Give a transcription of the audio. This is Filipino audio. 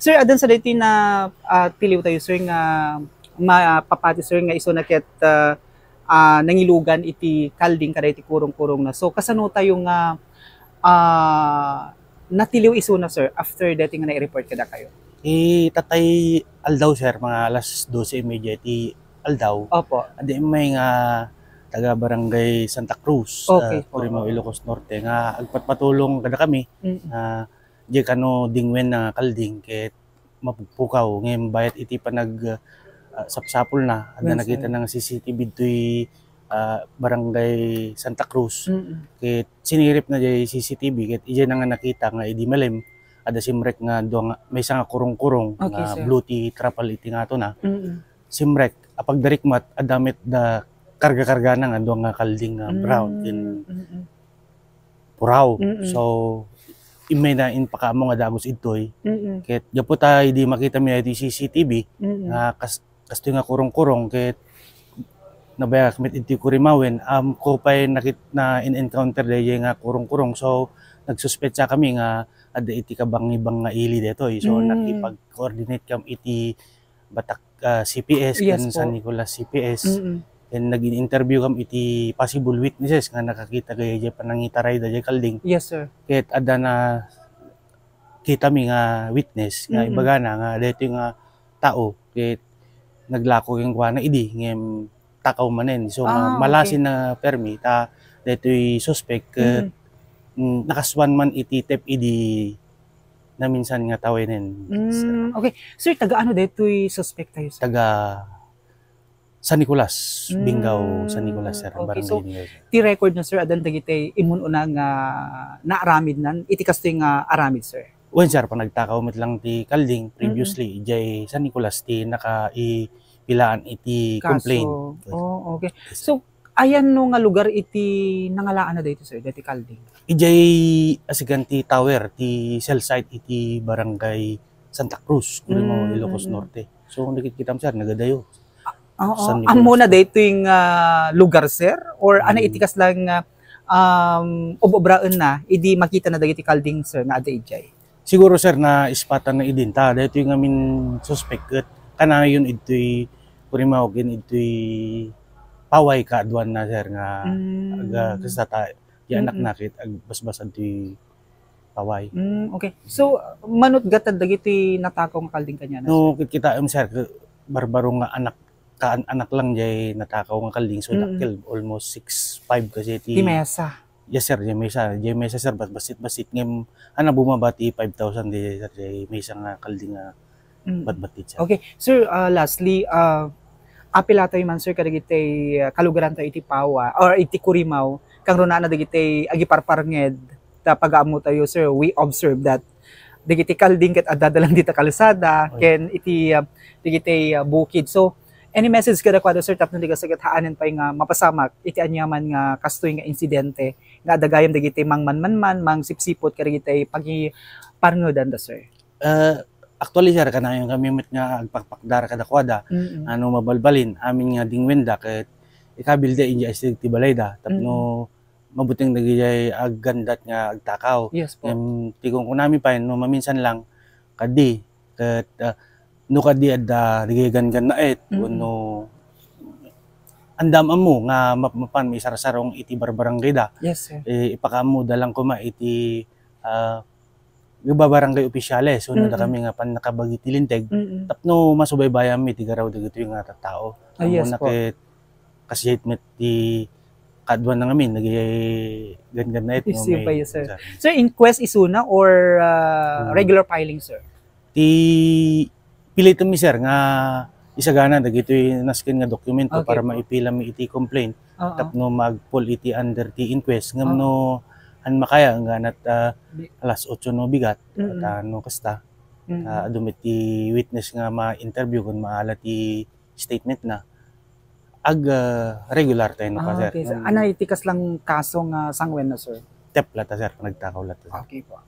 Sir, adan sa dati na tiliw tayo sir nga mapapati sir nga iso na ket nangilugan iti kalding kada iti kurong-kurong na. So kasano tayo nga natiliw iso na sir after dati nga na-report kada kayo? Tatay aldaw sir, mga alas 12:30 ti aldaw. Opo. Adi may nga taga barangay Santa Cruz, Okay. Corimao, Ilocos Norte nga agpatpatulong kada kami di kano dingwen na kalding ket mapugpukaw ngayon bayat iti panag sapsapol na ada nakita ng CCTV toy barangay Santa Cruz ket sinirip na jay CCTV ket ije na nga nakita nga idi malim ada simrek nga duang may nga kurong-kurong nga blue tea trapal iti nga to na simrek apag darikmat adamit da karga-karga na nga duang nga kalding nga brown in puraw so imay na in pakamo nga dagos itoy ket gapo tay di makita mi iti CCTV nga kasto nga kurong-kurong ket nabaya kami iti Kurimawen ko pay nakit na in-encounter day nga kurong-kurong so nagsuspetsa kami nga ada iti kabang-ibang nga ili detoy so nakipag-coordinate kam iti Batak CPS ken San Nicolas CPS and nagin-interview kam iti possible witnesses nga nakakita gaya jay panangitaray da jay kalding. Yes sir. Ket ada na kita mi nga witness nga ibagana nga dito nga tao ket naglako yung kuana idi ngem takaw manen so malasin na permi ta detoy suspect ket nakaswan man iti tep idi na minsan nga tawenen. Okay. Sir, taga ano detoy suspect tayo sir? Taga San Nicolas, Bingaw, San Nicolas sir, okay. Barangay So, Bingaw. ti record na sir adan dagiti imun una nga naaramid nan iti kasto nga aramid sir. Wen sir pa nagtakaw met lang ti kalding previously jay San Nicolas ti pilaan iti complaint. Oh, okay. So ayan no nga lugar iti nangalaan na dito sir dati kalding. Ijay asigan ti tower ti cell site iti barangay Santa Cruz, Corimao, Ilocos Norte. So nakikita mo sir nagadayo. Amo na dito yung lugar sir or ana itikas lang obobraen na idi makita na dagiti kalding sir nga ada ijay. Siguro sir na ispatan na idin ta dito yung amin suspect ket kanayon itoy Corimao gen itoy paway kaadwan na sir nga aga kasata di anak nakit ag basbasan ti paway. Okay. So manut gatad dagiti natakaw nga kalding kanya na. No kita sir barbaro nga anak lang jay natakaw nga kalding so dakil almost 6'5" kasi ti mesa. Yes sir, jay mesa sir basit ngem ana bumabati 5,000 di sir jay mesa nga kalding nga batbatit sir. Okay. Sir, lastly apila tayo man sir kadagiti kalugaran tayo iti Pawa or iti Corimao kang runa na dagiti agiparparnged ta pag-aamo tayo sir we observe that dagiti kalding ket adadalang dita kalsada ken iti dagiti bukid. So any message kada kwada sir tapno diga sagat haanen pay nga mapasamak iti anyaman nga kastoy nga insidente nga dagayam dagiti mangmanmanman mang sipsipot kadagiti pagiparngodan da sir. Actually sir kanayon kami met nga agpakpakdar kada kwada ano mabalbalin amin nga dingwenda ket ikabilda inja istig ti balayda tapno mabuting nagijay aggandat nga agtakaw. Yes po. Tigong ko namin pa no maminsan lang kadi ket no kadi adda digagan na no andam amo nga mapan may sarasarong iti barbarangay da. Yes sir. Ipakamo dalang kuma iti barangay opisyales so na kami nga pan nakabagi ti linteg tapno masubaybayan mi ti garaw dagito yung nga tattao. Yes po. Kasi met ti kadwan na ngamin nagay gangan na ito. Sir. Sir, inquest isuna or regular filing sir? Ti pilito mi sir nga isagana dagito naskin nga dokumento para maipila mi iti complaint tapno magpull iti under ti inquest ngam no an makaya nga nat alas 8 no bigat at ano kasta adumit ti witness nga ma-interview kun maala ti statement na ag regular tayo no sir. Okay. Ana itikas lang kaso nga sangwen na sir? Tep lata sir nagtakaw lata. Okay po.